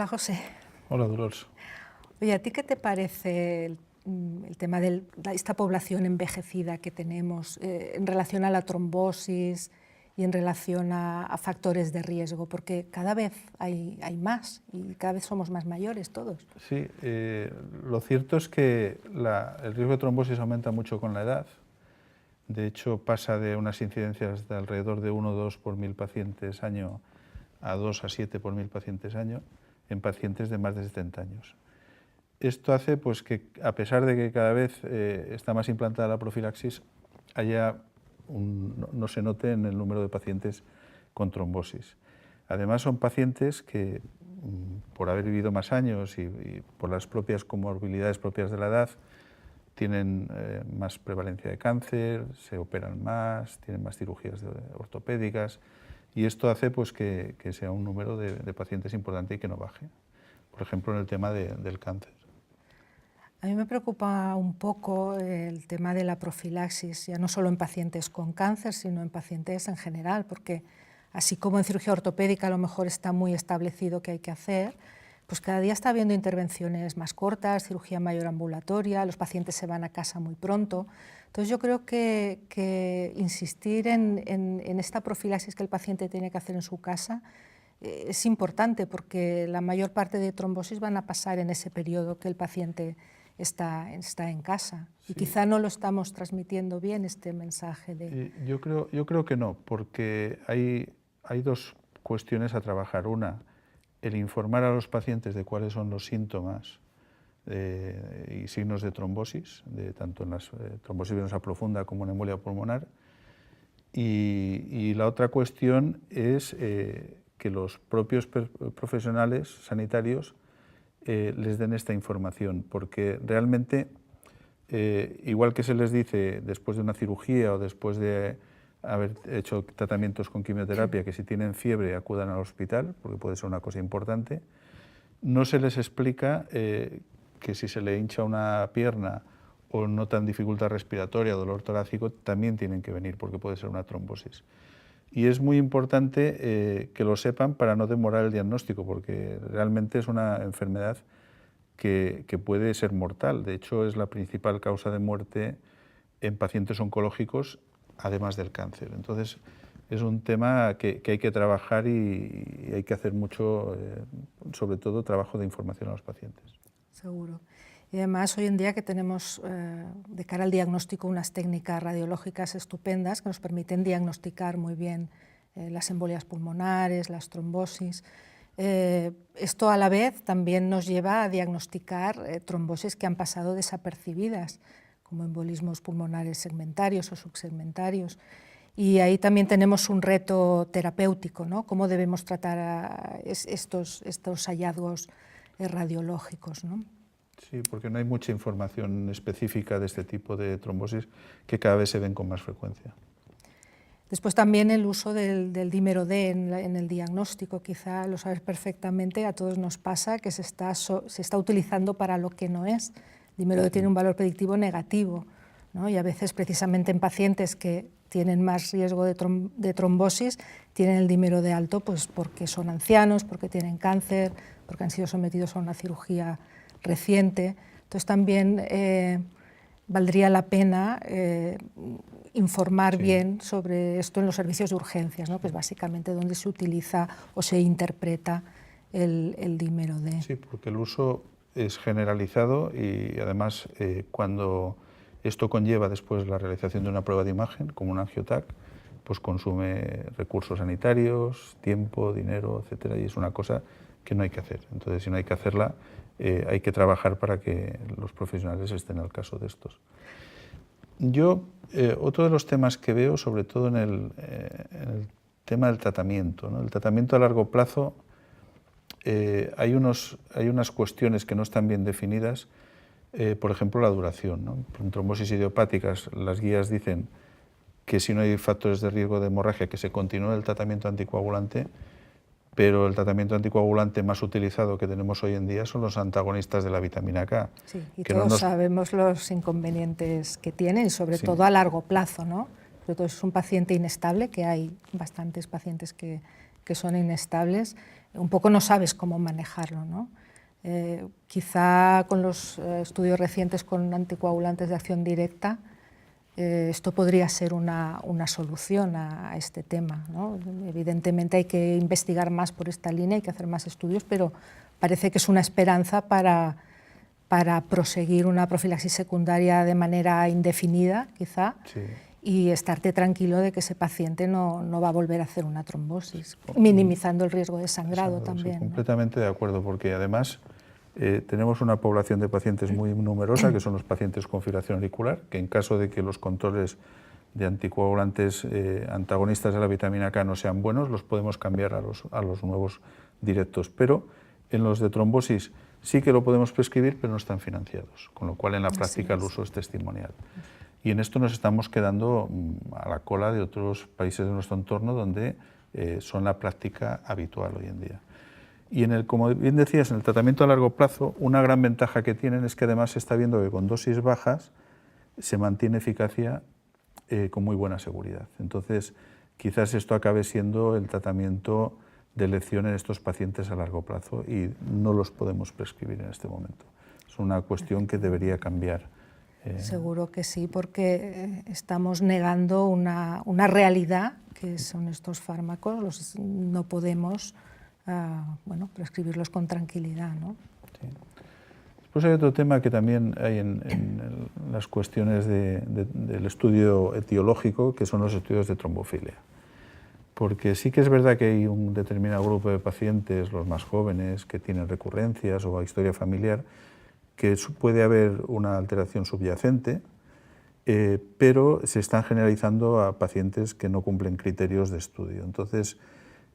Hola, José. Hola, Dolores. Oye, ¿a ti qué te parece el tema de esta población envejecida que tenemos en relación a la trombosis y en relación a factores de riesgo? Porque cada vez hay más y cada vez somos más mayores todos. Sí, lo cierto es que el riesgo de trombosis aumenta mucho con la edad. De hecho, pasa de unas incidencias de alrededor de 1 o 2 por 1000 pacientes año a 2 a 7 por 1000 pacientes año en pacientes de más de 70 años. Esto hace pues, que, a pesar de que cada vez está más implantada la profilaxis, no se note en el número de pacientes con trombosis. Además, son pacientes que, por haber vivido más años y por las propias comorbilidades propias de la edad, tienen más prevalencia de cáncer, se operan más, tienen más cirugías ortopédicas, y esto hace pues, que sea un número de pacientes importante y que no baje. Por ejemplo, en el tema del cáncer. A mí me preocupa un poco el tema de la profilaxis, ya no solo en pacientes con cáncer, sino en pacientes en general, porque así como en cirugía ortopédica a lo mejor está muy establecido qué hay que hacer, pues cada día está habiendo intervenciones más cortas, cirugía mayor ambulatoria, los pacientes se van a casa muy pronto. Entonces yo creo que insistir en esta profilaxis que el paciente tiene que hacer en su casa es importante, porque la mayor parte de trombosis van a pasar en ese periodo que el paciente está en casa. Sí. Y quizá no lo estamos transmitiendo bien este mensaje de... Yo creo que no, porque hay dos cuestiones a trabajar. Una, el informar a los pacientes de cuáles son los síntomas y signos de trombosis, tanto en la trombosis venosa profunda como en embolia pulmonar. Y la otra cuestión es que los propios profesionales sanitarios les den esta información, porque realmente, igual que se les dice después de una cirugía o después de haber hecho tratamientos con quimioterapia, que si tienen fiebre acudan al hospital, porque puede ser una cosa importante, no se les explica que si se le hincha una pierna o notan dificultad respiratoria, dolor torácico, también tienen que venir, porque puede ser una trombosis. Y es muy importante que lo sepan para no demorar el diagnóstico, porque realmente es una enfermedad que puede ser mortal. De hecho, es la principal causa de muerte en pacientes oncológicos, además del cáncer. Entonces, es un tema que hay que trabajar y hay que hacer mucho, sobre todo, trabajo de información a los pacientes. Seguro. Y además, hoy en día que tenemos de cara al diagnóstico unas técnicas radiológicas estupendas que nos permiten diagnosticar muy bien las embolias pulmonares, las trombosis. Esto a la vez también nos lleva a diagnosticar trombosis que han pasado desapercibidas, como embolismos pulmonares segmentarios o subsegmentarios. Y ahí también tenemos un reto terapéutico, ¿no? Cómo debemos tratar a estos hallazgos radiológicos, ¿no? Sí, porque no hay mucha información específica de este tipo de trombosis que cada vez se ven con más frecuencia. Después también el uso del dímero D en el diagnóstico, quizá lo sabes perfectamente, a todos nos pasa que se está utilizando para lo que no es. El dímero D tiene un valor predictivo negativo, ¿no? Y a veces precisamente en pacientes que tienen más riesgo de trombosis tienen el dímero D alto pues porque son ancianos, porque tienen cáncer, porque han sido sometidos a una cirugía reciente. Entonces también valdría la pena informar bien sobre esto en los servicios de urgencias, ¿no? Que es básicamente donde se utiliza o se interpreta el dímero D. Sí, porque el uso es generalizado y además cuando esto conlleva después la realización de una prueba de imagen, como un angiotac, pues consume recursos sanitarios, tiempo, dinero, etcétera, y es una cosa que no hay que hacer. Entonces, si no hay que hacerla, hay que trabajar para que los profesionales estén al caso de estos. Yo, otro de los temas que veo, sobre todo en el tema del tratamiento, ¿no? El tratamiento a largo plazo, hay unas cuestiones que no están bien definidas, por ejemplo, la duración, ¿no? En trombosis idiopáticas, las guías dicen que si no hay factores de riesgo de hemorragia, que se continúe el tratamiento anticoagulante, pero el tratamiento anticoagulante más utilizado que tenemos hoy en día son los antagonistas de la vitamina K. Sí, y todos sabemos los inconvenientes que tienen, y sobre todo a largo plazo, ¿no? sobre todo si es un paciente inestable, que hay bastantes pacientes que son inestables, un poco no sabes cómo manejarlo, ¿no? Quizá con los estudios recientes con anticoagulantes de acción directa, esto podría ser una solución a este tema, ¿no? Evidentemente hay que investigar más por esta línea, hay que hacer más estudios, pero parece que es una esperanza para proseguir una profilaxis secundaria de manera indefinida, quizá, sí, y estarte tranquilo de que ese paciente no va a volver a hacer una trombosis, minimizando el riesgo de sangrado también. Sí, completamente, ¿no? De acuerdo, porque además tenemos una población de pacientes muy numerosa, que son los pacientes con fibrilación auricular, que en caso de que los controles de anticoagulantes antagonistas de la vitamina K no sean buenos, los podemos cambiar a los nuevos directos. Pero en los de trombosis sí que lo podemos prescribir, pero no están financiados, con lo cual en la práctica el uso es testimonial. Y en esto nos estamos quedando a la cola de otros países de nuestro entorno donde son la práctica habitual hoy en día. Y como bien decías, en el tratamiento a largo plazo, una gran ventaja que tienen es que además se está viendo que con dosis bajas se mantiene eficacia con muy buena seguridad. Entonces, quizás esto acabe siendo el tratamiento de elección en estos pacientes a largo plazo y no los podemos prescribir en este momento. Es una cuestión que debería cambiar. Seguro que sí, porque estamos negando una realidad que son estos fármacos, no podemos prescribirlos con tranquilidad, ¿no? Sí. Después hay otro tema que también hay en las cuestiones del estudio etiológico, que son los estudios de trombofilia. Porque sí que es verdad que hay un determinado grupo de pacientes, los más jóvenes, que tienen recurrencias o historia familiar, que puede haber una alteración subyacente, pero se están generalizando a pacientes que no cumplen criterios de estudio. Entonces,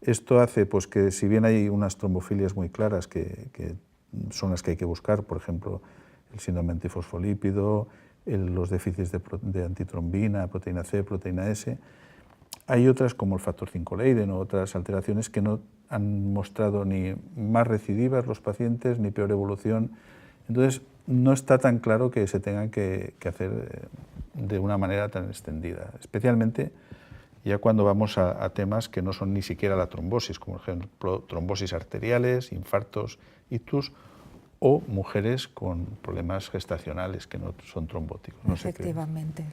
esto hace pues, que si bien hay unas trombofilias muy claras que son las que hay que buscar, por ejemplo, el síndrome antifosfolípido, los déficits de antitrombina, proteína C, proteína S, hay otras como el factor 5 Leiden o otras alteraciones que no han mostrado ni más recidivas los pacientes ni peor evolución. Entonces, no está tan claro que se tengan que hacer de una manera tan extendida, especialmente ya cuando vamos a temas que no son ni siquiera la trombosis, como por ejemplo trombosis arteriales, infartos, ictus, o mujeres con problemas gestacionales que no son trombóticos. No Efectivamente,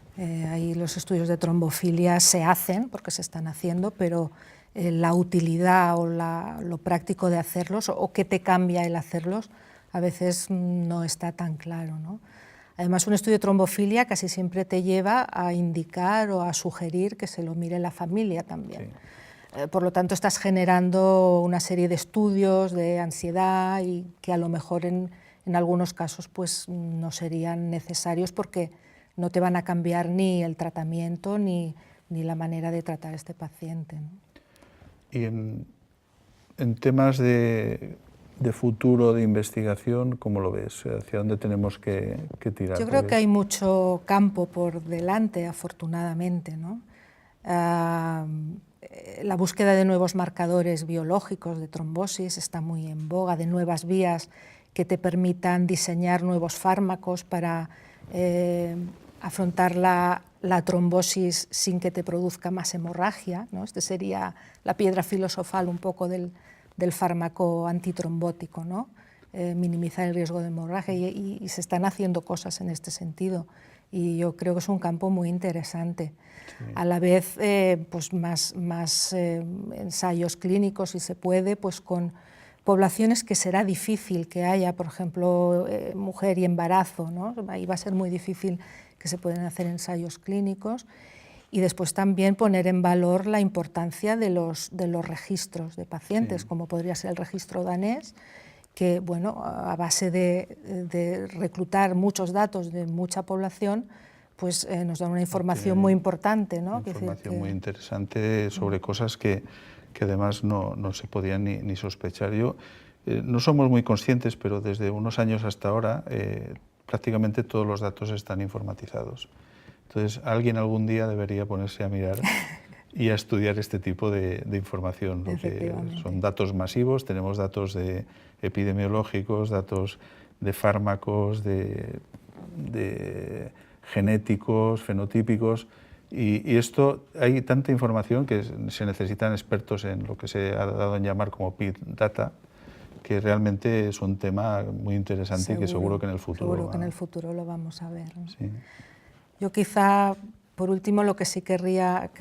ahí los estudios de trombofilia se hacen, porque se están haciendo, pero la utilidad o lo práctico de hacerlos, o qué te cambia el hacerlos, a veces no está tan claro, ¿no? Además, un estudio de trombofilia casi siempre te lleva a indicar o a sugerir que se lo mire la familia también. Sí. Por lo tanto, estás generando una serie de estudios de ansiedad y que a lo mejor en algunos casos pues, no serían necesarios porque no te van a cambiar ni el tratamiento ni la manera de tratar a este paciente, ¿no? Y en temas de futuro, de investigación, ¿cómo lo ves? ¿Hacia dónde tenemos que tirar? Yo creo que hay mucho campo por delante, afortunadamente, ¿no? La búsqueda de nuevos marcadores biológicos de trombosis está muy en boga, de nuevas vías que te permitan diseñar nuevos fármacos para afrontar la trombosis sin que te produzca más hemorragia, ¿no? Este sería la piedra filosofal un poco del fármaco antitrombótico, ¿no? Minimizar el riesgo de hemorragia y se están haciendo cosas en este sentido y yo creo que es un campo muy interesante. Sí. A la vez, pues más ensayos clínicos, si se puede, pues con poblaciones que será difícil que haya, por ejemplo, mujer y embarazo, ¿no? Ahí va a ser muy difícil que se puedan hacer ensayos clínicos. Y después también poner en valor la importancia de los registros de pacientes, sí, como podría ser el registro danés, que bueno, a base de reclutar muchos datos de mucha población, pues nos da una información muy importante, ¿no? Información muy interesante sobre cosas que además no se podían ni sospechar. No somos muy conscientes, pero desde unos años hasta ahora prácticamente todos los datos están informatizados. Entonces, alguien algún día debería ponerse a mirar y a estudiar este tipo de información, porque son datos masivos, tenemos datos epidemiológicos, datos de fármacos, de genéticos, fenotípicos, Y esto, hay tanta información que se necesitan expertos en lo que se ha dado en llamar como Big Data, que realmente es un tema muy interesante y que seguro que en el futuro... Seguro que en el futuro lo vamos a ver, ¿no? Sí. Yo quizá, por último, lo que sí querría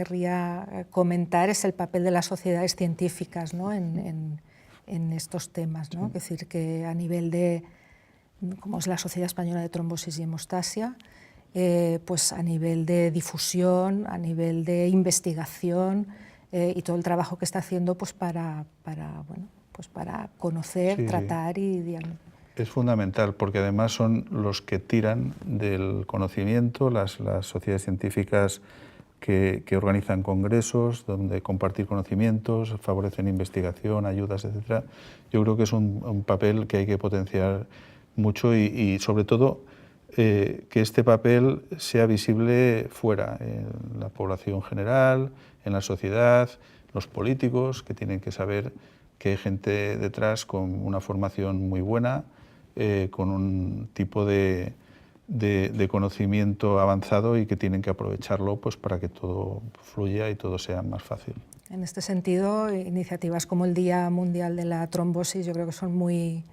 comentar es el papel de las sociedades científicas, ¿no? en estos temas, ¿no? Sí. Es decir, que a nivel de, como es la Sociedad Española de Trombosis y Hemostasia, pues a nivel de difusión, a nivel de investigación y todo el trabajo que está haciendo pues para conocer, sí, tratar y diagnosticar. Es fundamental porque además son los que tiran del conocimiento, las sociedades científicas que organizan congresos donde compartir conocimientos, favorecen investigación, ayudas, etc. Yo creo que es un papel que hay que potenciar mucho y sobre todo que este papel sea visible fuera, en la población general, en la sociedad, los políticos que tienen que saber que hay gente detrás con una formación muy buena, con un tipo de conocimiento avanzado y que tienen que aprovecharlo pues, para que todo fluya y todo sea más fácil. En este sentido, iniciativas como el Día Mundial de la Trombosis yo creo que son muy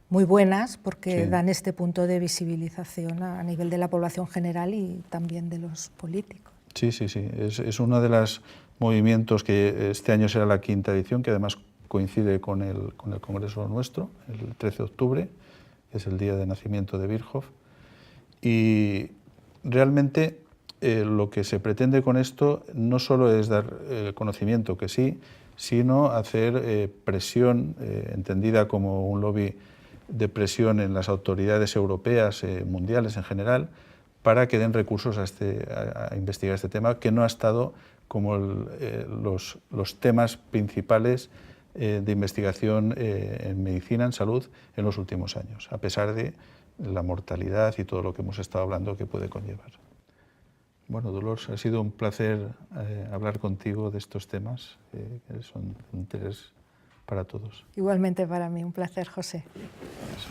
buenas porque sí, dan este punto de visibilización a nivel de la población general y también de los políticos. Sí, sí, sí. Es uno de los movimientos que este año será la 5ª edición, que además coincide con el congreso nuestro, el 13 de octubre, que es el día de nacimiento de Virchow. Y realmente lo que se pretende con esto no solo es dar conocimiento, que sí, sino hacer presión, entendida como un lobby de presión en las autoridades europeas, mundiales en general, para que den recursos a investigar este tema, que no ha estado como los temas principales de investigación en medicina, en salud, en los últimos años, a pesar de la mortalidad y todo lo que hemos estado hablando que puede conllevar. Bueno, Dolors, ha sido un placer hablar contigo de estos temas, que son de interés para todos. Igualmente para mí, un placer, José. Eso.